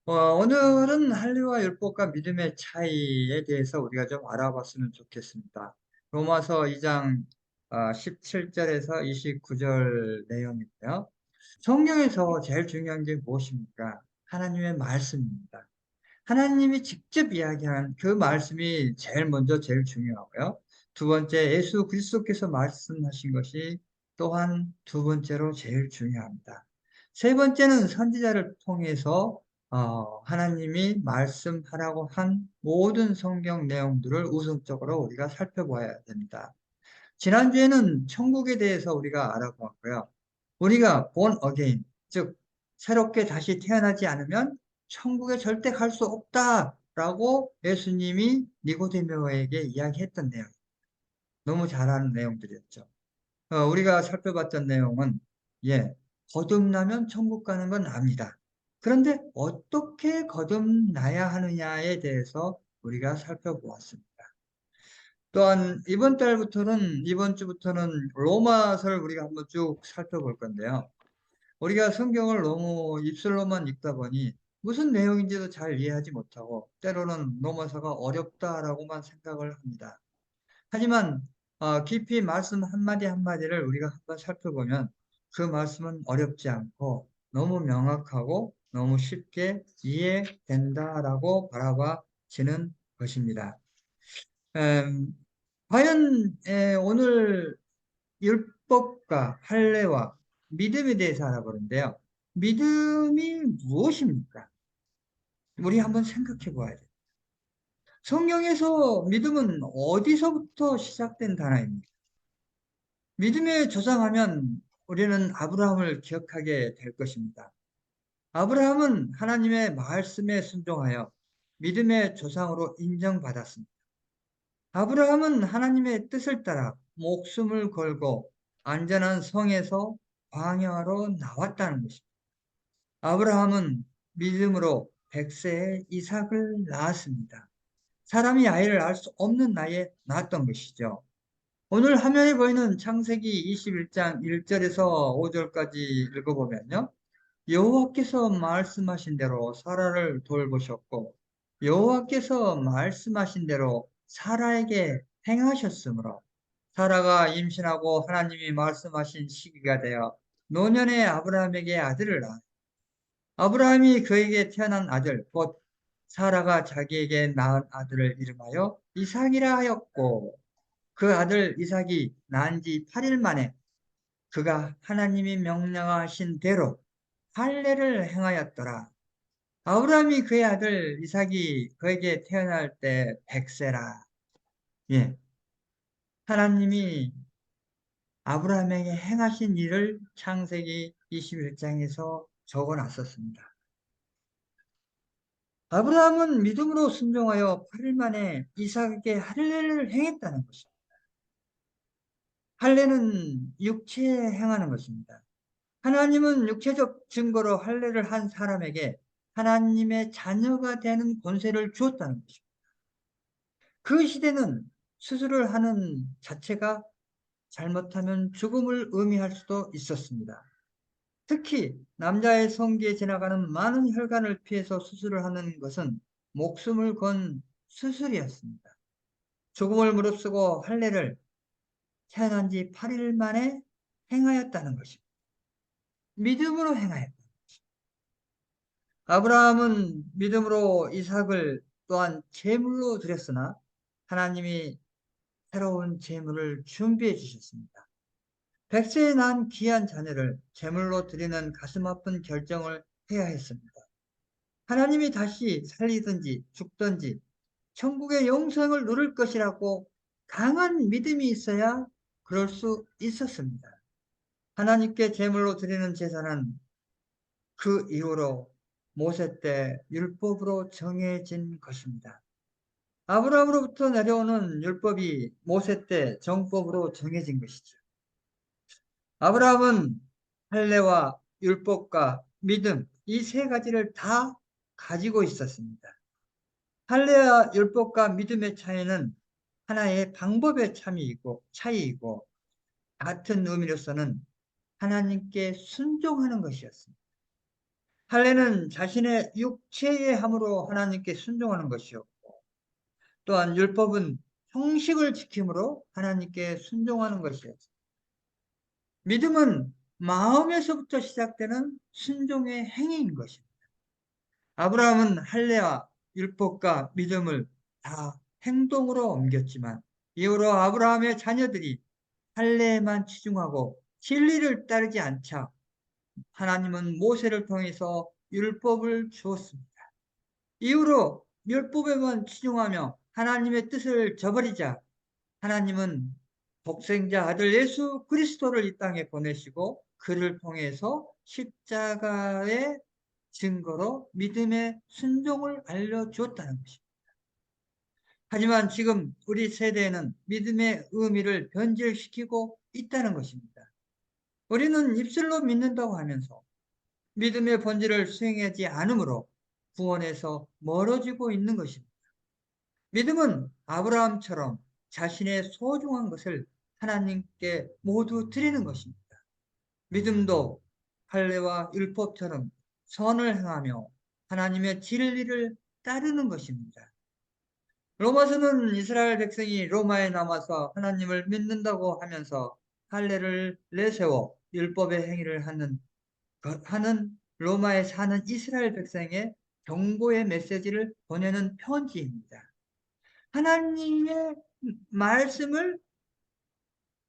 오늘은 할례와 율법과 믿음의 차이에 대해서 우리가 좀 알아봤으면 좋겠습니다. 로마서 2장 17절에서 29절 내용인데요. 성경에서 제일 중요한 게 무엇입니까? 하나님의 말씀입니다. 하나님이 직접 이야기한 그 말씀이 제일 먼저 제일 중요하고요. 두 번째, 예수 그리스도께서 말씀하신 것이 또한 두 번째로 제일 중요합니다. 세 번째는 선지자를 통해서 하나님이 말씀하라고 한 모든 성경 내용들을 우선적으로 우리가 살펴봐야 됩니다. 지난주에는 천국에 대해서 우리가 알아보았고요. 우리가 born again, 즉 새롭게 다시 태어나지 않으면 천국에 절대 갈 수 없다라고 예수님이 니고데모에게 이야기했던 내용. 너무 잘 아는 내용들이었죠. 우리가 살펴봤던 내용은 거듭나면 천국 가는 건 압니다. 그런데 어떻게 거듭나야 하느냐에 대해서 우리가 살펴보았습니다. 또한 이번 주부터는 로마서를 우리가 한번 쭉 살펴볼 건데요. 우리가 성경을 너무 입술로만 읽다 보니 무슨 내용인지도 잘 이해하지 못하고 때로는 로마서가 어렵다라고만 생각을 합니다. 하지만 깊이 말씀 한마디 한마디를 우리가 한번 살펴보면 그 말씀은 어렵지 않고 너무 명확하고 너무 쉽게 이해된다라고 바라봐지는 것입니다. 음, 과연 오늘 율법과 할례와 믿음에 대해서 알아보는데요. 믿음이 무엇입니까? 우리 한번 생각해 봐야 돼요. 성경에서 믿음은 어디서부터 시작된 단어입니까? 믿음에 조상하면 우리는 아브라함을 기억하게 될 것입니다. 아브라함은 하나님의 말씀에 순종하여 믿음의 조상으로 인정받았습니다. 아브라함은 하나님의 뜻을 따라 목숨을 걸고 안전한 성에서 광야로 나왔다는 것입니다. 아브라함은 믿음으로 100세에 이삭을 낳았습니다. 사람이 아이를 낳을 수 없는 나이에 낳았던 것이죠. 오늘 화면에 보이는 창세기 21장 1절에서 5절까지 읽어보면요. 여호와께서 말씀하신 대로 사라를 돌보셨고 여호와께서 말씀하신 대로 사라에게 행하셨으므로 사라가 임신하고 하나님이 말씀하신 시기가 되어 노년에 아브라함에게 아들을 낳아 아브라함이 그에게 태어난 아들 곧 사라가 자기에게 낳은 아들을 이름하여 이삭이라 하였고 그 아들 이삭이 낳은 지 8일 만에 그가 하나님이 명령하신 대로 할례를 행하였더라. 아브라함이 그의 아들 이삭이 그에게 태어날 때 100세라. 예. 하나님이 아브라함에게 행하신 일을 창세기 21장에서 적어 놨었습니다. 아브라함은 믿음으로 순종하여 8일 만에 이삭에게 할례를 행했다는 것입니다. 할례는 육체에 행하는 것입니다. 하나님은 육체적 증거로 할례를 한 사람에게 하나님의 자녀가 되는 권세를 주었다는 것입니다. 그 시대는 수술을 하는 자체가 잘못하면 죽음을 의미할 수도 있었습니다. 특히 남자의 성기에 지나가는 많은 혈관을 피해서 수술을 하는 것은 목숨을 건 수술이었습니다. 죽음을 무릅쓰고 할례를 태어난 지 8일 만에 행하였다는 것입니다. 믿음으로 행하였다. 아브라함은 믿음으로 이삭을 또한 제물로 드렸으나 하나님이 새로운 제물을 준비해 주셨습니다. 백세에 난 귀한 자녀를 제물로 드리는 가슴 아픈 결정을 해야 했습니다. 하나님이 다시 살리든지 죽든지 천국의 영생을 누릴 것이라고 강한 믿음이 있어야 그럴 수 있었습니다. 하나님께 제물로 드리는 제사는 그 이후로 모세 때 율법으로 정해진 것입니다. 아브라함으로부터 내려오는 율법이 모세 때 정법으로 정해진 것이죠. 아브라함은 할례와 율법과 믿음 이 세 가지를 다 가지고 있었습니다. 할례와 율법과 믿음의 차이는 하나의 방법의 차이이고 같은 의미로서는 하나님께 순종하는 것이었습니다. 할례는 자신의 육체의 함으로 하나님께 순종하는 것이었고, 또한 율법은 형식을 지킴으로 하나님께 순종하는 것이었습니다. 믿음은 마음에서부터 시작되는 순종의 행위인 것입니다. 아브라함은 할례와 율법과 믿음을 다 행동으로 옮겼지만, 이후로 아브라함의 자녀들이 할례에만 치중하고 진리를 따르지 않자 하나님은 모세를 통해서 율법을 주었습니다. 이후로 율법에만 치중하며 하나님의 뜻을 저버리자 하나님은 독생자 아들 예수 그리스도를 이 땅에 보내시고, 그를 통해서 십자가의 증거로 믿음의 순종을 알려주었다는 것입니다. 하지만 지금 우리 세대에는 믿음의 의미를 변질시키고 있다는 것입니다. 우리는 입술로 믿는다고 하면서 믿음의 본질을 수행하지 않으므로 구원에서 멀어지고 있는 것입니다. 믿음은 아브라함처럼 자신의 소중한 것을 하나님께 모두 드리는 것입니다. 믿음도 할례와 율법처럼 선을 행하며 하나님의 진리를 따르는 것입니다. 로마서는 이스라엘 백성이 로마에 남아서 하나님을 믿는다고 하면서 할례를 내세워 율법의 행위를 하는 로마에 사는 이스라엘 백성의 경고의 메시지를 보내는 편지입니다. 하나님의 말씀을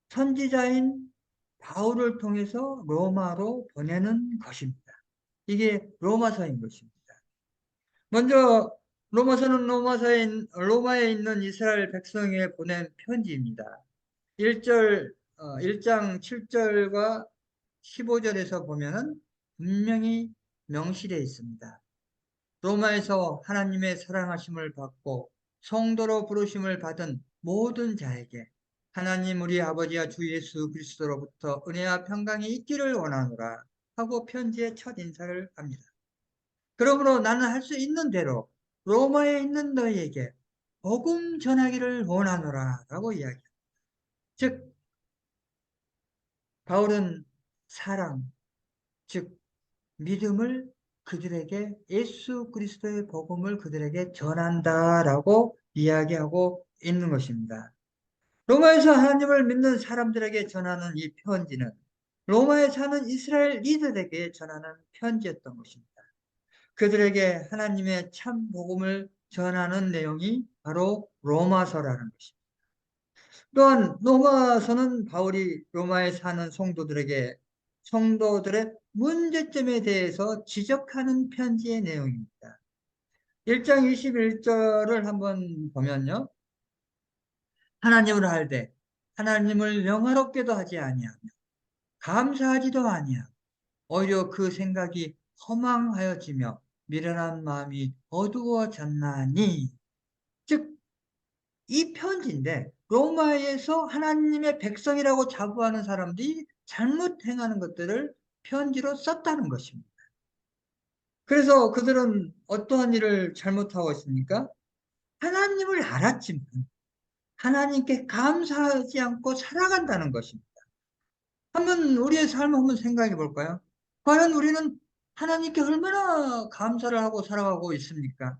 선지자인 바울을 통해서 로마로 보내는 것입니다. 이게 로마서인 것입니다. 먼저 로마서는 로마에 있는 이스라엘 백성에 보낸 편지입니다. 1장 7절과 15절에서 보면은 분명히 명시되어 있습니다. 로마에서 하나님의 사랑하심을 받고 성도로 부르심을 받은 모든 자에게 하나님 우리 아버지와 주 예수 그리스도로부터 은혜와 평강이 있기를 원하노라 하고 편지의 첫 인사를 합니다. 그러므로 나는 할 수 있는 대로 로마에 있는 너희에게 복음 전하기를 원하노라 라고 이야기합니다. 즉 바울은 사랑, 즉 믿음을 그들에게, 예수 그리스도의 복음을 그들에게 전한다라고 이야기하고 있는 것입니다. 로마에서 하나님을 믿는 사람들에게 전하는 이 편지는 로마에 사는 이스라엘 리더에게 전하는 편지였던 것입니다. 그들에게 하나님의 참 복음을 전하는 내용이 바로 로마서라는 것입니다. 또한 로마서는 바울이 로마에 사는 성도들의 문제점에 대해서 지적하는 편지의 내용입니다. 1장 21절을 한번 보면요. 하나님을 알되 하나님을 영화롭게도 하지 아니하며 감사하지도 아니하고 오히려 그 생각이 허망하여지며 미련한 마음이 어두워졌나니, 즉 이 편지인데 로마에서 하나님의 백성이라고 자부하는 사람들이 잘못 행하는 것들을 편지로 썼다는 것입니다. 그래서 그들은 어떠한 일을 잘못하고 있습니까? 하나님을 알았지만 하나님께 감사하지 않고 살아간다는 것입니다. 한번 우리의 삶을 한번 생각해 볼까요? 과연 우리는 하나님께 얼마나 감사를 하고 살아가고 있습니까?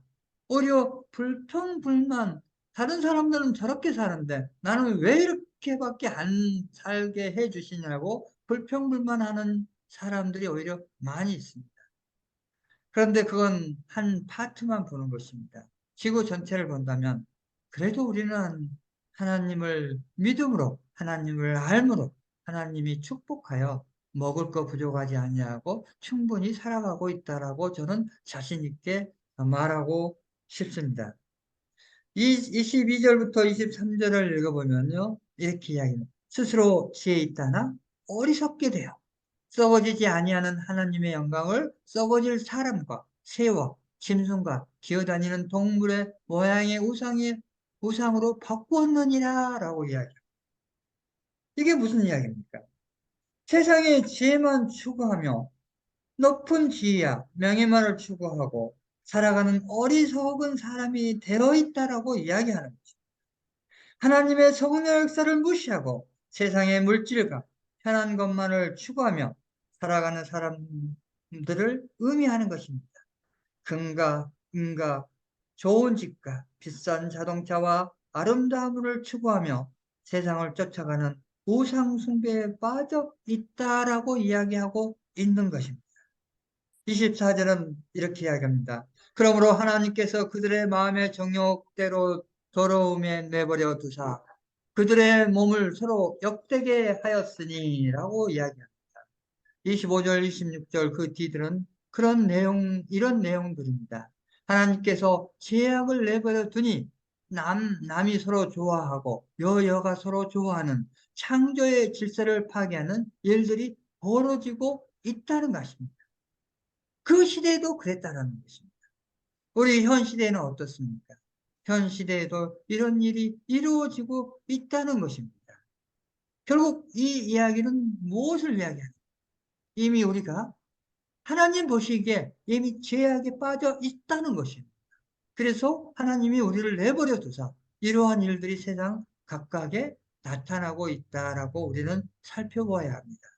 오히려 불평불만, 다른 사람들은 저렇게 사는데 나는 왜 이렇게밖에 안 살게 해 주시냐고 불평불만하는 사람들이 오히려 많이 있습니다. 그런데 그건 한 파트만 보는 것입니다. 지구 전체를 본다면 그래도 우리는 하나님을 믿음으로, 하나님을 알므로 하나님이 축복하여 먹을 거 부족하지 아니하고 충분히 살아가고 있다라고 저는 자신 있게 말하고 싶습니다. 22절부터 23절을 읽어보면요, 이렇게 이야기합니다. 스스로 지혜 있다나 어리석게 되어 썩어지지 아니하는 하나님의 영광을 썩어질 사람과 새와 짐승과 기어다니는 동물의 모양의 우상으로 바꾸었느니라 라고 이야기합니다. 이게 무슨 이야기입니까? 세상의 지혜만 추구하며 높은 지혜야 명예만을 추구하고 살아가는 어리석은 사람이 되어 있다라고 이야기하는 거죠. 하나님의 성령의 역사를 무시하고 세상의 물질과 편한 것만을 추구하며 살아가는 사람은 의미하는 것입니다. 금과 은과 좋은 집과 비싼 자동차와 아름다움을 추구하며 세상을 쫓아가는 우상 숭배에 빠져 있다라고 이야기하고 있는 것입니다. 24절은 이렇게 이야기합니다. 그러므로 하나님께서 그들의 마음의 정욕대로 더러움에 내버려 두사 그들의 몸을 서로 역되게 하였으니 라고 이야기합니다. 25절, 26절 그 뒤들은 이런 내용들입니다. 하나님께서 죄악을 내버려 두니 남이 서로 좋아하고 여가 서로 좋아하는 창조의 질서를 파괴하는 일들이 벌어지고 있다는 것입니다. 그 시대에도 그랬다는 것입니다. 우리 현 시대에는 어떻습니까? 현 시대에도 이런 일이 이루어지고 있다는 것입니다. 결국 이 이야기는 무엇을 이야기하는가? 이미 우리가 하나님 보시기에 이미 죄악에 빠져 있다는 것입니다. 그래서 하나님이 우리를 내버려 두사 이러한 일들이 세상 각각에 나타나고 있다라고 우리는 살펴보아야 합니다.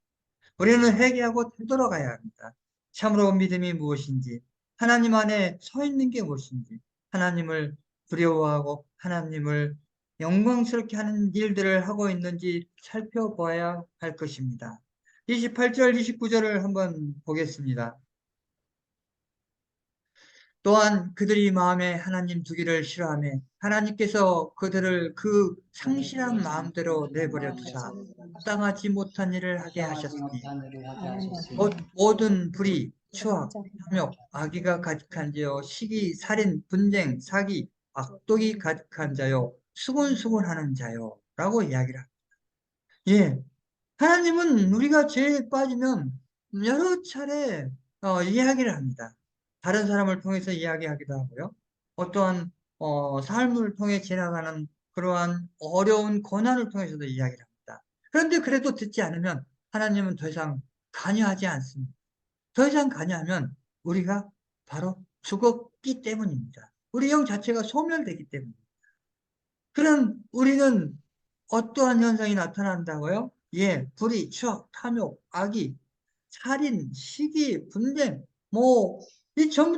우리는 회개하고 되돌아가야 합니다. 참으로 믿음이 무엇인지, 하나님 안에 서 있는 게 무엇인지, 하나님을 두려워하고 하나님을 영광스럽게 하는 일들을 하고 있는지 살펴봐야 할 것입니다. 28절, 29절을 한번 보겠습니다. 또한 그들이 마음에 하나님 두기를 싫어하며 하나님께서 그들을 그 상실한 마음대로 내버려 두사 마땅하지 못한 일을 하게 하셨으니 곧 모든 불의, 추악, 탐욕, 악의가 가득한 자요 시기, 살인, 분쟁, 사기, 악독이 가득한 자요 수군수군하는 자요 라고 이야기를 합니다. 예, 하나님은 우리가 죄에 빠지면 여러 차례 이야기를 합니다. 다른 사람을 통해서 이야기하기도 하고요. 어떠한 삶을 통해 지나가는 그러한 어려운 고난을 통해서도 이야기를 합니다. 그런데 그래도 듣지 않으면 하나님은 더 이상 관여하지 않습니다. 더 이상 관여하면 우리가 바로 죽었기 때문입니다. 우리 영 자체가 소멸되기 때문입니다. 그럼 우리는 어떠한 현상이 나타난다고요? 예, 불의, 추악, 탐욕, 악의, 살인, 시기, 분쟁, 이 전부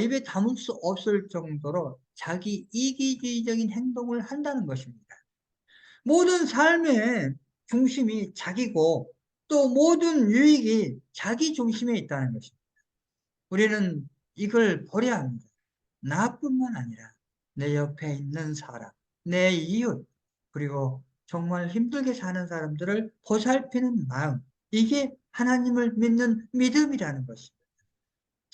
입에 담을 수 없을 정도로 자기 이기주의적인 행동을 한다는 것입니다. 모든 삶의 중심이 자기고 또 모든 유익이 자기 중심에 있다는 것입니다. 우리는 이걸 버려야 합니다. 나뿐만 아니라 내 옆에 있는 사람, 내 이웃, 그리고 정말 힘들게 사는 사람들을 보살피는 마음, 이게 하나님을 믿는 믿음이라는 것입니다.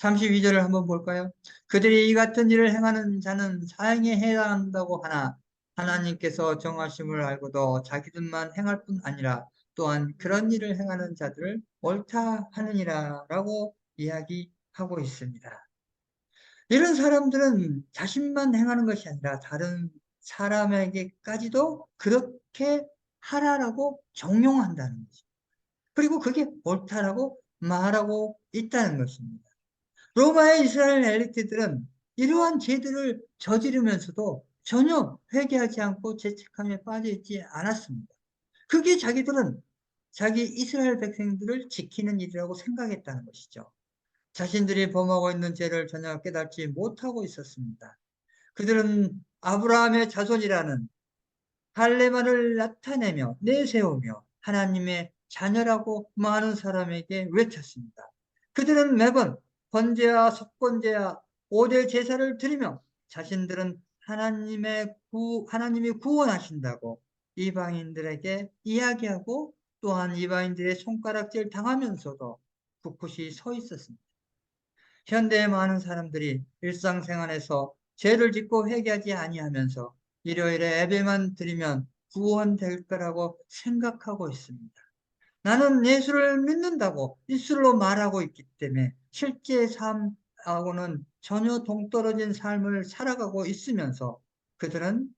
32절을 한번 볼까요? 그들이 이 같은 일을 행하는 자는 사형에 해당한다고 하나 하나님께서 정하심을 알고도 자기들만 행할 뿐 아니라 또한 그런 일을 행하는 자들을 옳다 하느니라 라고 이야기하고 있습니다. 이런 사람들은 자신만 행하는 것이 아니라 다른 사람에게까지도 그렇게 하라라고 정용한다는 것입니다. 그리고 그게 옳다라고 말하고 있다는 것입니다. 로마의 이스라엘 엘리트들은 이러한 죄들을 저지르면서도 전혀 회개하지 않고 죄책감에 빠져 있지 않았습니다. 그게 자기들은 자기 이스라엘 백성들을 지키는 일이라고 생각했다는 것이죠. 자신들이 범하고 있는 죄를 전혀 깨닫지 못하고 있었습니다. 그들은 아브라함의 자손이라는 할례만을 나타내며 내세우며 하나님의 자녀라고 많은 사람에게 외쳤습니다. 그들은 매번 번제와 속건제와 5대 제사를 드리며 자신들은 하나님이 구원하신다고 이방인들에게 이야기하고 또한 이방인들의 손가락질 당하면서도 굳굳이 서 있었습니다. 현대의 많은 사람들이 일상생활에서 죄를 짓고 회개하지 아니하면서 일요일에 예배만 드리면 구원될 거라고 생각하고 있습니다. 나는 예수를 믿는다고 입술로 말하고 있기 때문에 실제 삶하고는 전혀 동떨어진 삶을 살아가고 있으면서 그들은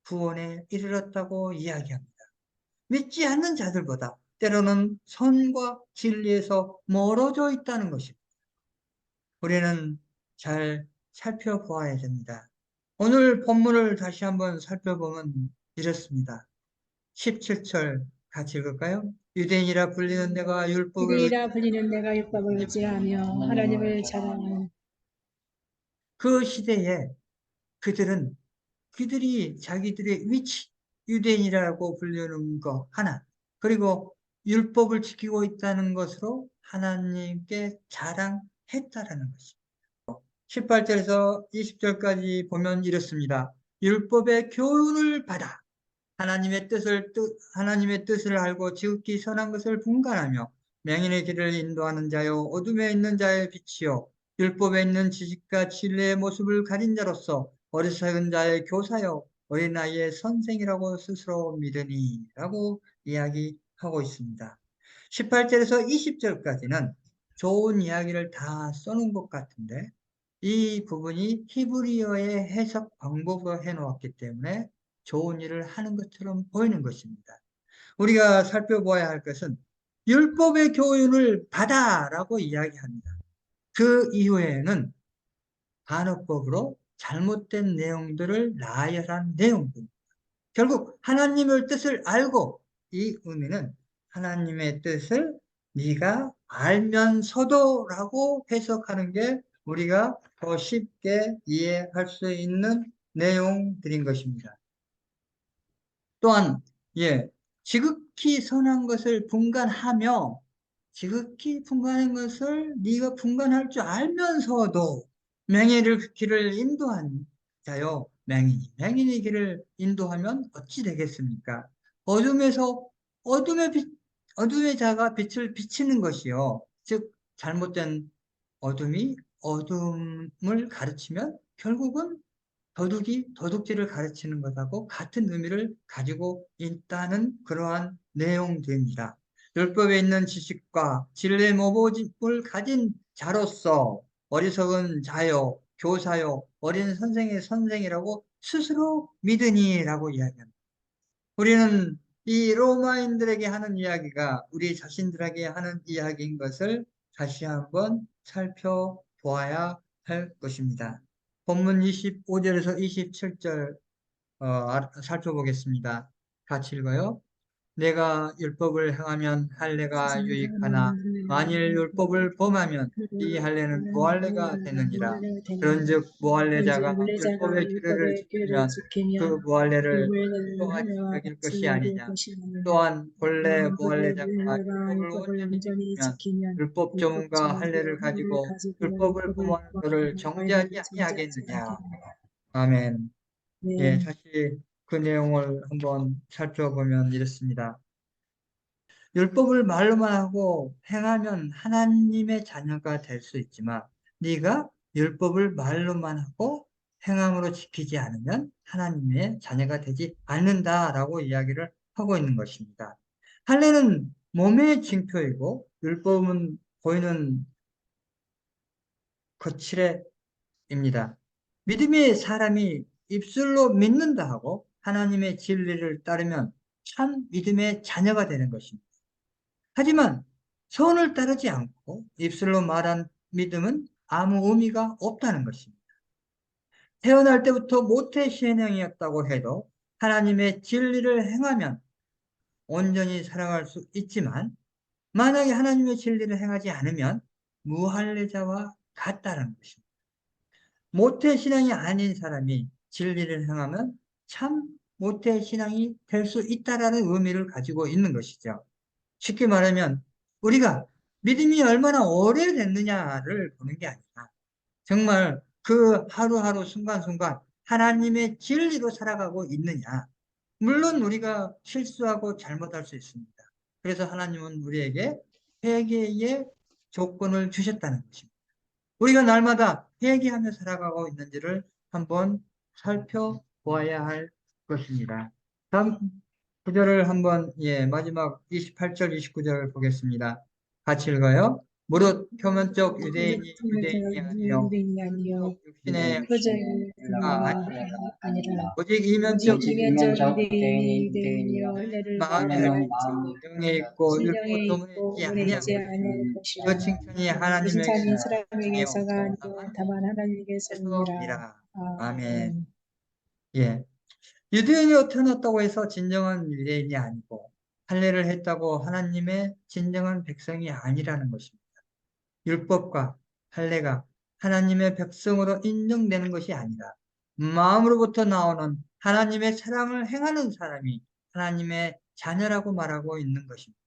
구원에 이르렀다고 이야기합니다. 믿지 않는 자들보다 때로는 선과 진리에서 멀어져 있다는 것입니다. 우리는 잘 살펴보아야 됩니다. 오늘 본문을 다시 한번 살펴보면 이렇습니다. 17절 같이 읽을까요? 유대인이라 불리는 내가 율법을 유대인이라 불리는 내가 율법을 의지하며 하나님을 찬양하는 그 시대에 그들이 자기들의 위치, 유대인이라고 불리는 거 하나, 그리고 율법을 지키고 있다는 것으로 하나님께 자랑했다라는 것입니다. 18절에서 20절까지 보면 이렇습니다. 율법의 교훈을 받아 하나님의 뜻을 알고 지극히 선한 것을 분간하며 맹인의 길을 인도하는 자요 어둠에 있는 자의 빛이요 율법에 있는 지식과 진리의 모습을 가진 자로서 어리석은 자의 교사요 어린아이의 선생이라고 스스로 믿으니 라고 이야기하고 있습니다. 18절에서 20절까지는 좋은 이야기를 다 써놓은 것 같은데 이 부분이 히브리어의 해석 방법으로 해놓았기 때문에 좋은 일을 하는 것처럼 보이는 것입니다. 우리가 살펴보아야 할 것은 율법의 교훈을 받아라고 이야기합니다. 그 이후에는 반어법으로 잘못된 내용들을 나열한 내용입니다. 결국 하나님의 뜻을 알고 이 의미는 하나님의 뜻을 네가 알면서도라고 해석하는 게 우리가 더 쉽게 이해할 수 있는 내용들인 것입니다. 또한 지극히 선한 것을 분간하며 지극히 분간한 것을 네가 분간할 줄 알면서도 맹인의 길을 인도한 자요 맹인의 길을 인도하면 어찌 되겠습니까? 어둠에서 어둠의 자가 빛을 비치는 것이요 즉 잘못된 어둠이 어둠을 가르치면 결국은 도둑이 도둑질을 가르치는 것하고 같은 의미를 가지고 있다는 그러한 내용들입니다. 율법에 있는 지식과 진리의 모범을 가진 자로서 어리석은 자요, 교사요, 어린 선생의 선생이라고 스스로 믿으니라고 이야기합니다. 우리는 이 로마인들에게 하는 이야기가 우리 자신들에게 하는 이야기인 것을 다시 한번 살펴보아야 할 것입니다. 본문 25절에서 27절 살펴보겠습니다. 같이 읽어요. 내가 율법을 행하면 할례가 유익하나 만일 율법을 범하면 이 할례는 무할례가 되느니라. 그런즉 무할례자가 율법의 규례를 지키면 그 무할례를 율법같이 여길 것이 아니냐. 또한 본래 무할례자가 율법을 온전히 지키면 율법 조문과 할례를 가지고 율법을 범하는 자를 정죄하지 아니하겠느냐. 아멘. 네. 다시 그 내용을 한번 살펴보면 이렇습니다. 율법을 말로만 하고 행하면 하나님의 자녀가 될 수 있지만 네가 율법을 말로만 하고 행함으로 지키지 않으면 하나님의 자녀가 되지 않는다라고 이야기를 하고 있는 것입니다. 할례는 몸의 징표이고 율법은 보이는 거칠애입니다. 믿음의 사람이 입술로 믿는다 하고 하나님의 진리를 따르면 참 믿음의 자녀가 되는 것입니다. 하지만 손을 따르지 않고 입술로 말한 믿음은 아무 의미가 없다는 것입니다. 태어날 때부터 모태 신앙이었다고 해도 하나님의 진리를 행하면 온전히 살아갈 수 있지만 만약에 하나님의 진리를 행하지 않으면 무할례자와 같다는 것입니다. 모태 신앙이 아닌 사람이 진리를 행하면 참 모태 신앙이 될 수 있다라는 의미를 가지고 있는 것이죠. 쉽게 말하면 우리가 믿음이 얼마나 오래됐느냐를 보는 게 아니라 정말 그 하루하루 순간순간 하나님의 진리로 살아가고 있느냐. 물론 우리가 실수하고 잘못할 수 있습니다. 그래서 하나님은 우리에게 회개의 조건을 주셨다는 것입니다. 우리가 날마다 회개하며 살아가고 있는지를 한번 살펴보아야 할 것입니다. 다음 구절을 한번 마지막 28절 29절을 보겠습니다. 같이 읽어요. 무릇 표면적 유대인이 아니요 적 육신의 가 아니라 오직 오직 이면적 이면적 유대인이여 마음에 마음에 정에 있고 율법 진영에 도문에 있지 있고 아니한 보내지 것이요 않을 것이라. 그 칭찬이 그 칭찬이 하나님에게서 아니요 사람에게서가 아니요 다만 다만 하나님께서니라. 하나님께서니라. 아멘. 아멘. 유대인이 태어났다고 해서 진정한 유대인이 아니고 할례를 했다고 하나님의 진정한 백성이 아니라는 것입니다. 율법과 할례가 하나님의 백성으로 인정되는 것이 아니라 마음으로부터 나오는 하나님의 사랑을 행하는 사람이 하나님의 자녀라고 말하고 있는 것입니다.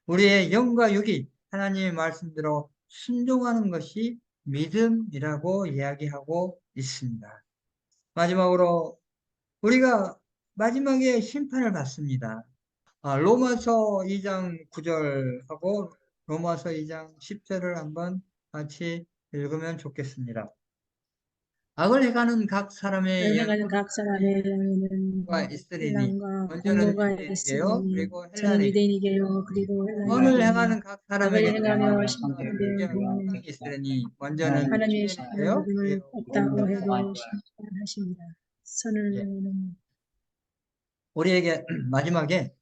우리의 영과 육이 하나님의 말씀대로 순종하는 것이 믿음이라고 이야기하고 있습니다. 마지막으로 우리가 마지막에 심판을 받습니다. 로마서 2장 9절하고 로마서 2장 10절을 한번 같이 읽으면 좋겠습니다. 악을 행하는 각 사람의 행하는 각 사람의 영과 영에는 있으리니 혼란과 먼저는 공로가 유대인이게요 있으니 그리고 저는 헬라니게요. 유대인이게요 그리고 선을 헬라인이게요 행하는 각 악을 사람에게는 행하며 천국의 심판되고 상이 있으리니 먼저는 하나님의 심판을 유대인이게요 믿음을 그리고 없다고 해도 심판하십니다. 선을 예. 행하는 우리에게 마지막에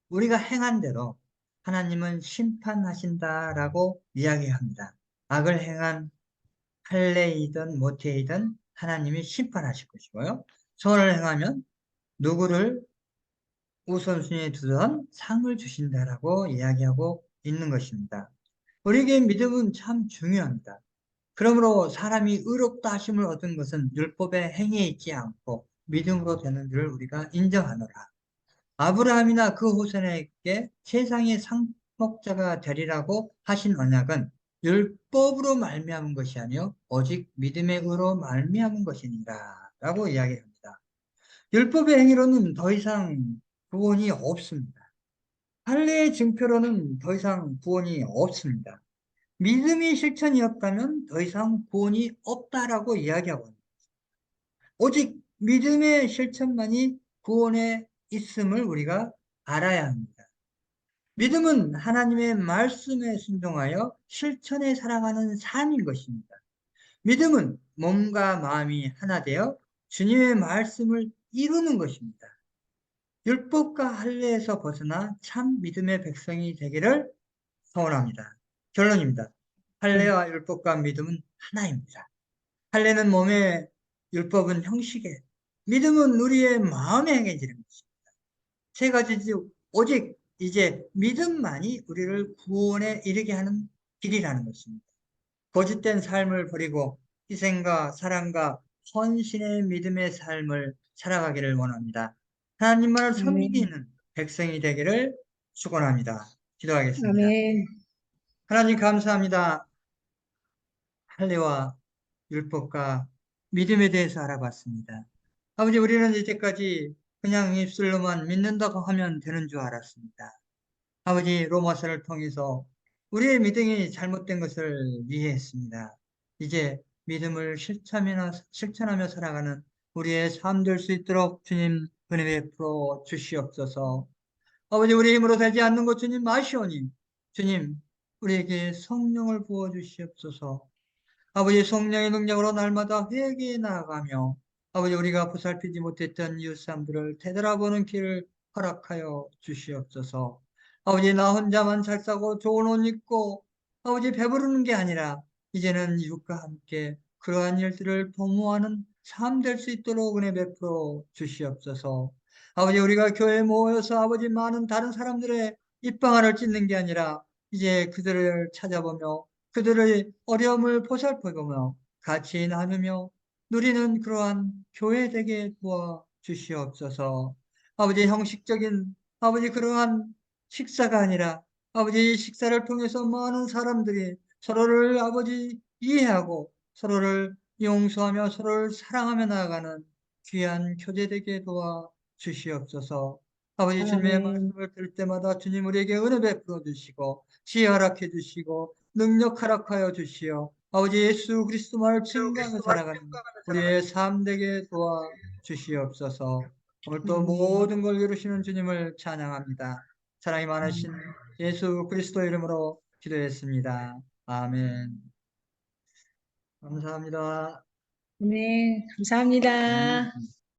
우리가 행한 대로 하나님은 심판하신다라고 이야기합니다. 악을 행한 할례이든 모태이든 하나님이 심판하실 것이고요. 선을 행하면 누구를 우선순위에 두던 상을 주신다라고 이야기하고 있는 것입니다. 우리에게 믿음은 참 중요합니다. 그러므로 사람이 의롭다 하심을 얻은 것은 율법의 행위에 있지 않고 믿음으로 되는 줄 우리가 인정하노라. 아브라함이나 그 후손에게 세상의 상속자가 되리라고 하신 언약은 율법으로 말미암은 것이 아니요 오직 믿음의 의로 말미암은 것이니라 라고 이야기합니다. 율법의 행위로는 더 이상 구원이 없습니다. 할례의 증표로는 더 이상 구원이 없습니다. 믿음이 실천이 없다면 더 이상 구원이 없다라고 이야기하고 있습니다. 오직 믿음의 실천만이 구원에 있음을 우리가 알아야 합니다. 믿음은 하나님의 말씀에 순종하여 실천에 살아가는 삶인 것입니다. 믿음은 몸과 마음이 하나 되어 주님의 말씀을 이루는 것입니다. 율법과 할례에서 벗어나 참 믿음의 백성이 되기를 소원합니다. 결론입니다. 할례와 율법과 믿음은 하나입니다. 할례는 몸에, 율법은 형식에, 믿음은 우리의 마음에 행해지는 것입니다. 세 가지지 오직 이제 믿음만이 우리를 구원에 이르게 하는 길이라는 것입니다. 거짓된 삶을 버리고 희생과 사랑과 헌신의 믿음의 삶을 살아가기를 원합니다. 하나님만을 아멘. 섬기는 백성이 되기를 축원합니다. 기도하겠습니다. 아멘. 하나님 감사합니다. 할례와 율법과 믿음에 대해서 알아봤습니다. 아버지, 우리는 이제까지 그냥 입술로만 믿는다고 하면 되는 줄 알았습니다. 아버지, 로마서를 통해서 우리의 믿음이 잘못된 것을 이해했습니다. 이제 믿음을 실천하며 살아가는 우리의 삶 될 수 있도록 주님 은혜 베풀어 주시옵소서. 아버지, 우리 힘으로 되지 않는 것 주님 마시오니 주님 우리에게 성령을 부어 주시옵소서. 아버지, 성령의 능력으로 날마다 회개해 나아가며 아버지, 우리가 보살피지 못했던 이웃 사람들을 되돌아보는 길을 허락하여 주시옵소서. 아버지, 나 혼자만 잘 싸고 좋은 옷 입고 아버지 배부르는 게 아니라 이제는 이웃과 함께 그러한 일들을 도모하는 삶 될 수 있도록 은혜 베풀어 주시옵소서. 아버지, 우리가 교회에 모여서 아버지 많은 다른 사람들의 입방아를 찢는 게 아니라 이제 그들을 찾아보며 그들의 어려움을 보살펴보며 같이 나누며 누리는 그러한 교회 되게 도와 주시옵소서. 아버지, 형식적인 아버지 그러한 식사가 아니라 아버지 식사를 통해서 많은 사람들이 서로를 아버지 이해하고 서로를 용서하며 서로를 사랑하며 나아가는 귀한 교제 되게 도와 주시옵소서. 아버지, 주님의 아멘. 말씀을 들을 때마다 주님 우리에게 은혜 베풀어 주시고 지혜 허락해 주시고 능력 허락하여 주시어 아버지 예수 그리스도만을 증거하며 살아가는 우리의 삶 되게 도와 주시옵소서. 오늘 또 아멘. 모든 걸 이루시는 주님을 찬양합니다. 사랑이 많으신 예수 그리스도 이름으로 기도했습니다. 아멘. 감사합니다. 아멘. 감사합니다.